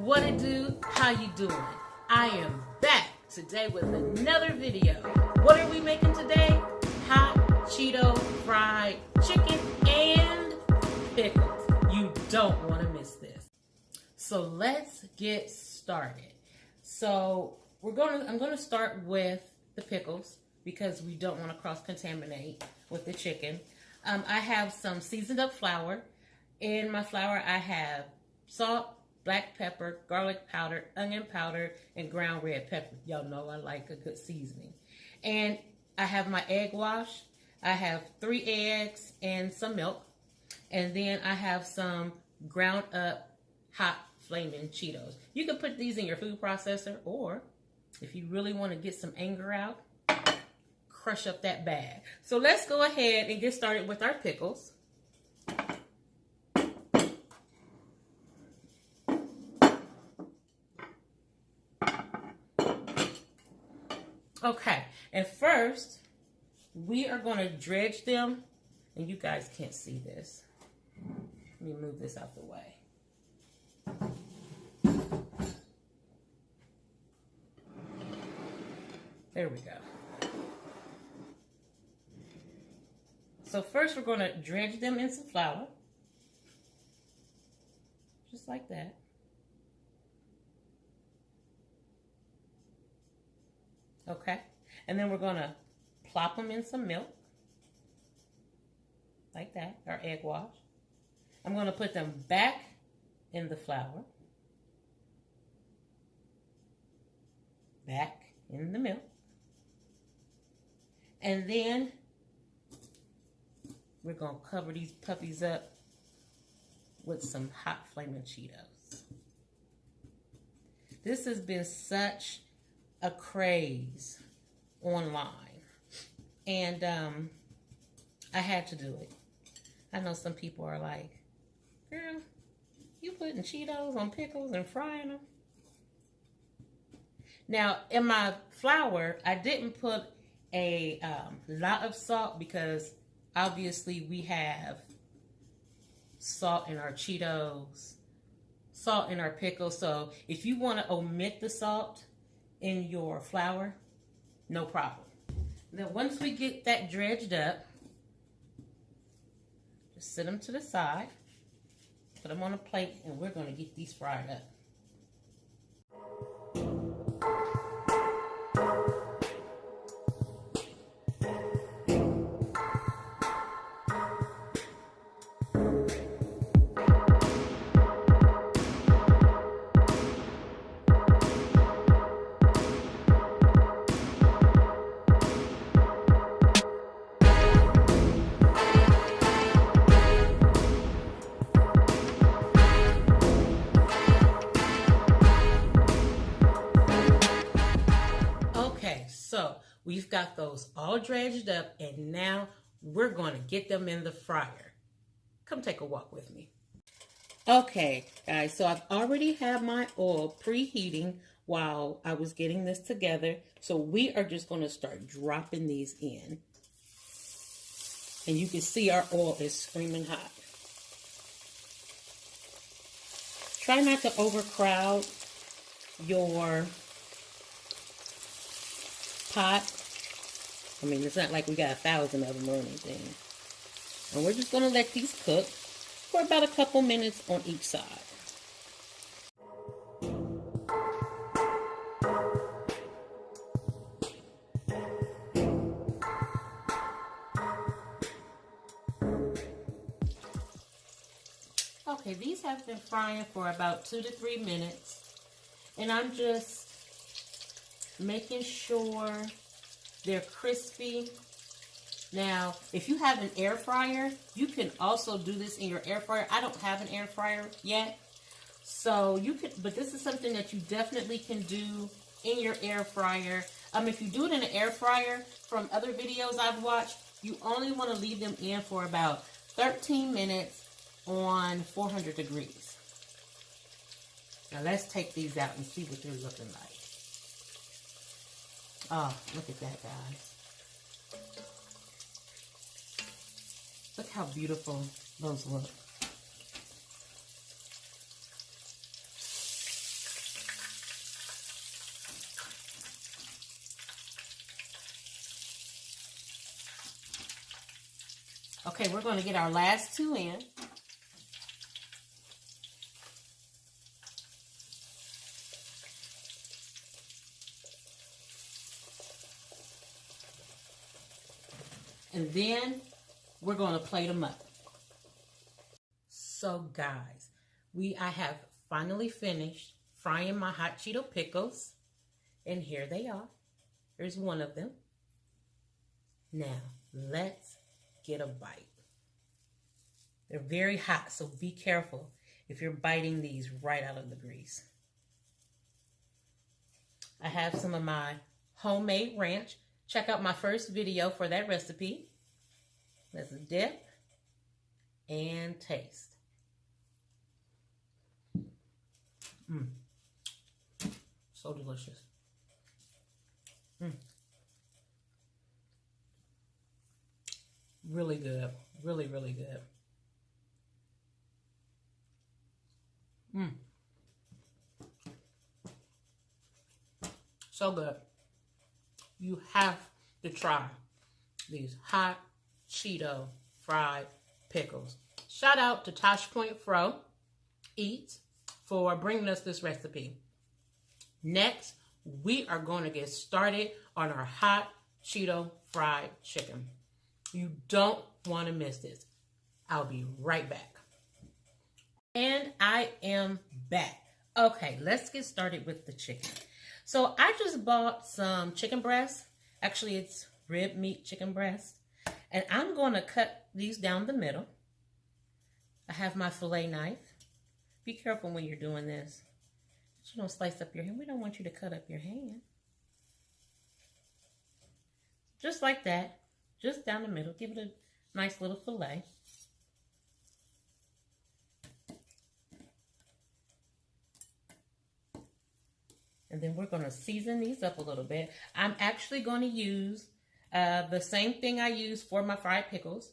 What it do? How you doing? I am back today with another video. What are we making today? Hot Cheeto fried chicken and pickles. You don't want to miss this. So let's get started. So I'm going to start with the pickles because we don't want to cross-contaminate with the chicken. I have some seasoned up flour. In my flour, I have salt, black pepper, garlic powder, onion powder, and ground red pepper. Y'all know I like a good seasoning. And I have my egg wash. I have 3 eggs and some milk. And then I have some ground up hot flaming Cheetos. You can put these in your food processor, or if you really want to get some anger out, crush up that bag. So let's go ahead and get started with our pickles. Okay, and first, we are going to dredge them, and you guys can't see this. Let me move this out the way. There we go. So first, we're going to dredge them in some flour, just like that. Okay, and then we're going to plop them in some milk, like that, our egg wash. I'm going to put them back in the flour, back in the milk, and then we're going to cover these puppies up with some hot flaming Cheetos. This has been such a craze online, and I had to do it. I know some people are like, girl, you putting Cheetos on pickles and frying them? Now, in my flour, I didn't put a lot of salt because obviously we have salt in our Cheetos, salt in our pickles. So if you want to omit the salt in your flour, no problem. Now once we get that dredged up, just set them to the side, put them on a plate, and we're going to get these fried up. So we've got those all dredged up, and now we're going to get them in the fryer. Come take a walk with me. Okay, guys, so I've already had my oil preheating while I was getting this together. So we are just going to start dropping these in. And you can see our oil is screaming hot. Try not to overcrowd your pot. I mean, it's not like we got 1,000 of them or anything. And we're just going to let these cook for about a couple minutes on each side. Okay, these have been frying for about 2 to 3 minutes. And I'm just making sure they're crispy. Now, if you have an air fryer, you can also do this in your air fryer. I don't have an air fryer yet, so you could, but this is something that you definitely can do in your air fryer. If you do it in an air fryer, from other videos I've watched, you only want to leave them in for about 13 minutes on 400 degrees. Now let's take these out and see what they're looking like. Oh, look at that, guys. Look how beautiful those look. Okay, we're going to get our last two in. And then we're going to plate them up. So guys, I have finally finished frying my hot Cheeto pickles. And here they are. Here's one of them. Now, let's get a bite. They're very hot, so be careful if you're biting these right out of the grease. I have some of my homemade ranch. Check out my first video for that recipe. Let's dip and taste. So delicious. Really good. Really, really good. So good. You have to try these hot Cheeto fried pickles. Shout out to Tosh Point Fro Eats for bringing us this recipe. Next, we are going to get started on our hot Cheeto fried chicken. You don't want to miss this. I'll be right back. And I am back. Okay, let's get started with the chicken. So I just bought some chicken breast. Actually, it's rib meat chicken breast. And I'm going to cut these down the middle. I have my fillet knife. Be careful when you're doing this. You don't slice up your hand. We don't want you to cut up your hand. Just like that. Just down the middle. Give it a nice little fillet. And then we're going to season these up a little bit. I'm actually going to use the same thing I use for my fried pickles.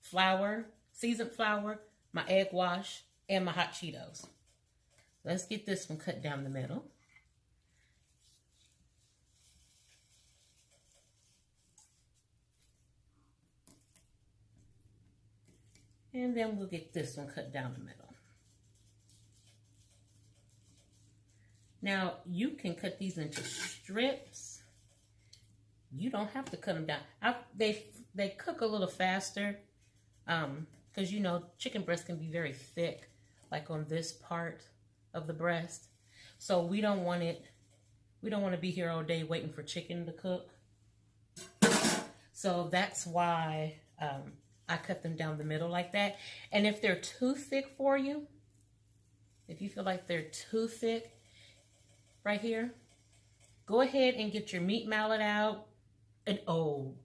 Flour, seasoned flour, my egg wash, and my hot Cheetos. Let's get this one cut down the middle. And then we'll get this one cut down the middle. Now, you can cut these into strips. You don't have to cut them down. They cook a little faster because, you know, chicken breast can be very thick, like on this part of the breast. So we don't want to be here all day waiting for chicken to cook. So that's why I cut them down the middle like that. And if they're too thick for you, if you feel like they're too thick right here, go ahead and get your meat mallet out, an old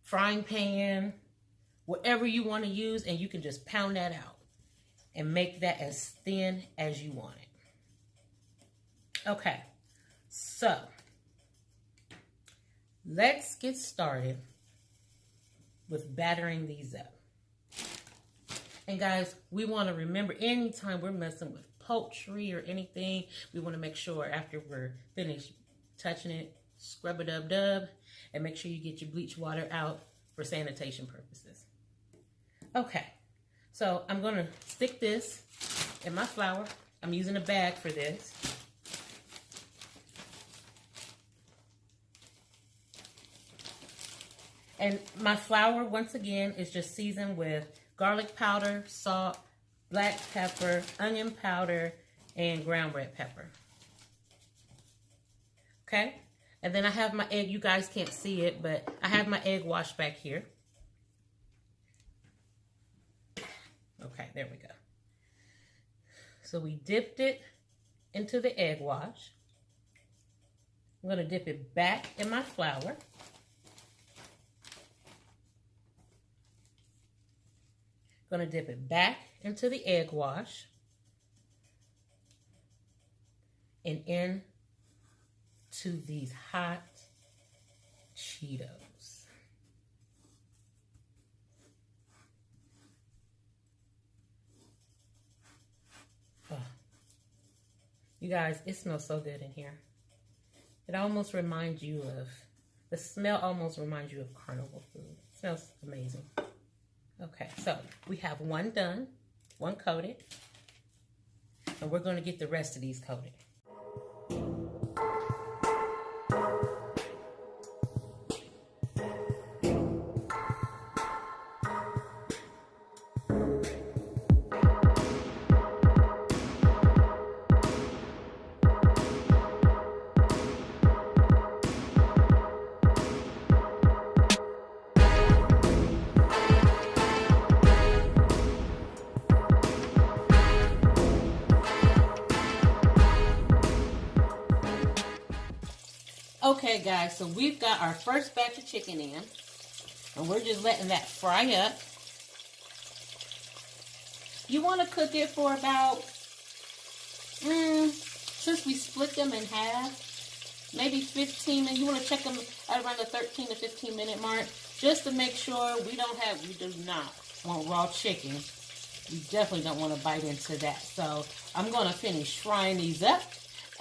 frying pan, whatever you want to use, and you can just pound that out and make that as thin as you want it. Okay, so let's get started with battering these up. And guys, we want to remember, anytime we're messing with poultry or anything, we want to make sure after we're finished touching it, scrub it up dub, and make sure you get your bleach water out for sanitation purposes. Okay, so I'm going to stick this in my flour. I'm using a bag for this. And my flour, once again, is just seasoned with garlic powder, salt, black pepper, onion powder, and ground red pepper. Okay? And then I have my egg. You guys can't see it, but I have my egg wash back here. Okay, there we go. So we dipped it into the egg wash. I'm going to dip it back in my flour. Going to dip it back into the egg wash and into these hot Cheetos. Oh. You guys, it smells so good in here. It almost reminds you of, the smell almost reminds you of carnival food. Smells amazing. Okay, so we have one done, one coated, and we're going to get the rest of these coated. Okay guys, so we've got our first batch of chicken in, and we're just letting that fry up. You want to cook it for about, since we split them in half, maybe 15 minutes. You want to check them at around the 13 to 15 minute mark, just to make sure we do not want raw chicken. We definitely don't want to bite into that. So I'm going to finish frying these up,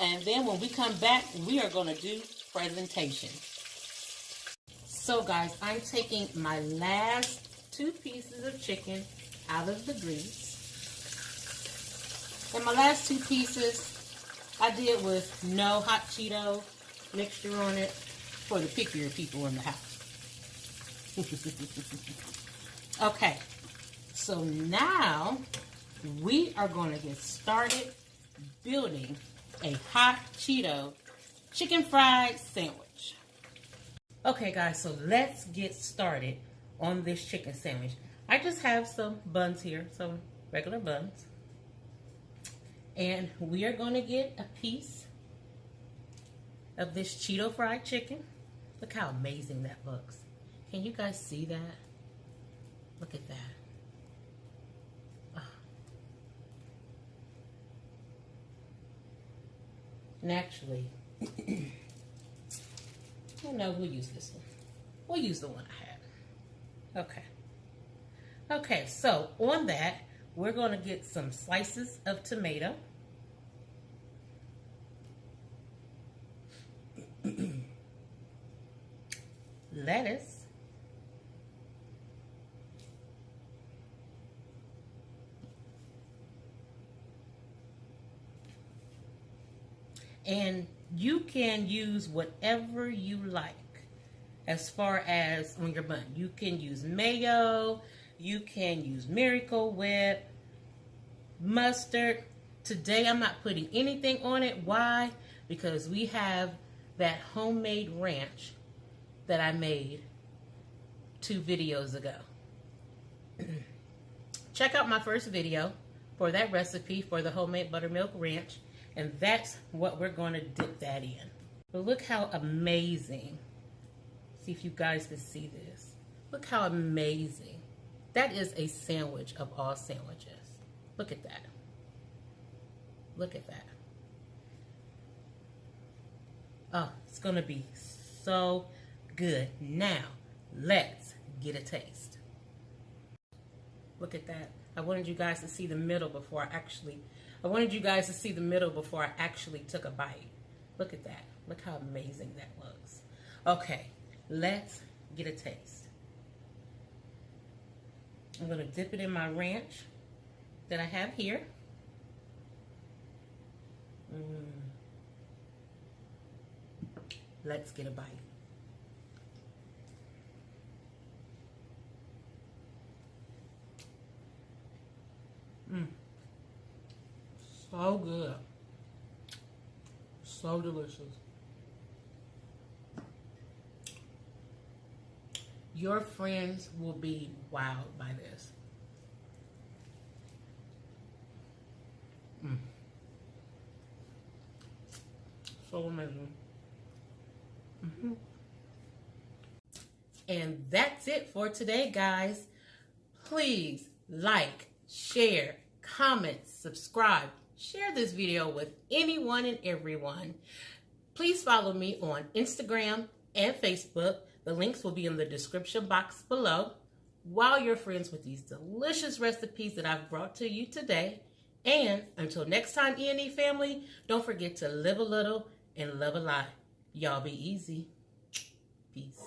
and then when we come back, we are going to do presentation. So guys, I'm taking my last 2 pieces of chicken out of the grease. And my last 2 pieces I did with no hot Cheeto mixture on it for the pickier people in the house. Okay, so now we are going to get started building a hot Cheeto chicken fried sandwich. Okay guys, so let's get started on this chicken sandwich. I just have some buns here, some regular buns. And we are going to get a piece of this Cheeto fried chicken. Look how amazing that looks. Can you guys see that? Look at that. Oh. And actually, oh no, we'll use this one. We'll use the one I have. Okay. Okay, so on that, we're going to get some slices of tomato. Lettuce. And you can use whatever you like as far as on your bun. You can use mayo, you can use Miracle Whip, mustard. Today I'm not putting anything on it. Why? Because we have that homemade ranch that I made 2 videos ago. Check out my first video for that recipe for the homemade buttermilk ranch. And that's what we're going to dip that in. But look how amazing. See if you guys can see this. Look how amazing. That is a sandwich of all sandwiches. Look at that. Look at that. Oh, it's going to be so good. Now, let's get a taste. Look at that. I wanted you guys to see the middle before I actually took a bite. Look at that. Look how amazing that looks. Okay, let's get a taste. I'm going to dip it in my ranch that I have here. Let's get a bite. So good. So delicious. Your friends will be wowed by this. So amazing. And that's it for today, guys. Please like, share, comment, subscribe. Share this video with anyone and everyone. Please follow me on Instagram and Facebook. The links will be in the description box below. While you're friends with these delicious recipes that I've brought to you today. And until next time, E&E family, don't forget to live a little and love a lot. Y'all be easy. Peace.